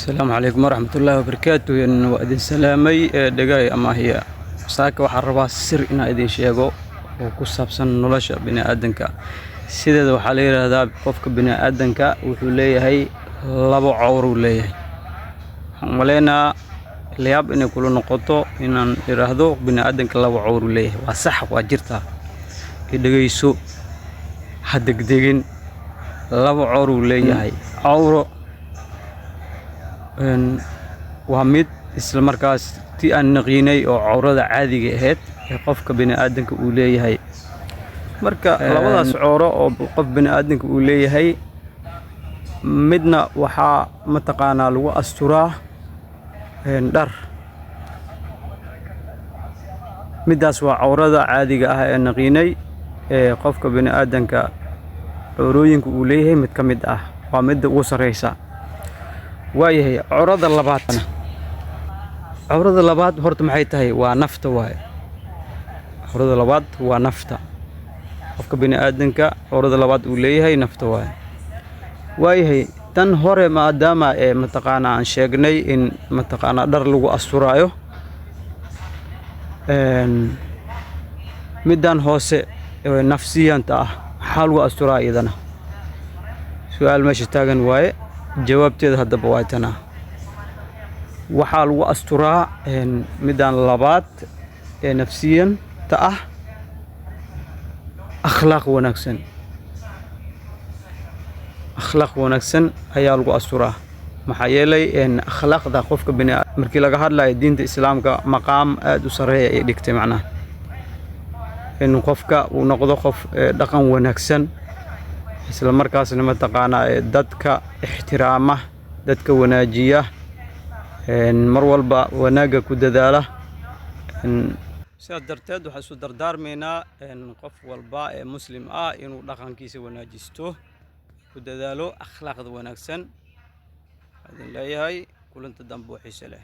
السلام عليكم ورحمة الله وبركاته. إن وأدين سلامي دقاي أما هي ساكا وحربا السر إن أدين شيغو وكسابسن نولاشا بني آدنكا سيدة وحالي هذا قفك بني آدنكا وحولي هي لابو عورو لي ولينا لياب إن كل نقطة إن يرهدو بني آدنكا لابو عورو لي وصح واجرتها دقاي سو حدق دقين لابو عورو لي هي عورو waa mid isla markaas tii aan naqiinay oo cawrada caadiga ahayd ee qofka bini'aadanka uu leeyahay marka labadaas cawro oo qof bini'aadanka uu leeyahay midna waxa mataqaana lagu asturaa dhar midaas waa cawrada caadiga ah ee naqiinay ee qofka bini'aadanka cawrooyinka uu leeyahay mid ka mid ah waa mid ugu sareysa waayahay cawrada labaad horta maxay tahay waa nafta waay cawrada labaad waa nafta qofka bini'aadanka cawrada labaad uu leeyahay nafta waay waayahay tan hore maadaama ee mataqaana aan sheegnay in mataqaana dhar lagu asturaayo midaan hoose ee nafsiyanta ah maxaa lagu asturaa iyadana su'aal meesha taagan waaye jawaabteeda haddaba waa tana waxaa lagu asturaa midaan labaad ee nafsiyan ta ah akhlaaq wanaagsan ayaa lagu asturaa maxaa yeelay akhlaaqda qofka markii laga hadlayo diinta islaamka maqaam aad u sareeya ay dhigtay macnaha in qofka uu noqdo qof dhaqan wanaagsan isla markaasna mataqaana dadka ixtiraama dadka wanaajiya mar walba wanaaga ku dadaala sidaas darteed waxaan isu dardaarmaynaa qof walba ee muslim ah inuu dhaqankiisa wanaajisto ku dadaalo akhlaaqda wanaagsan adin leeyahay kulanta dambe oo xiiso leh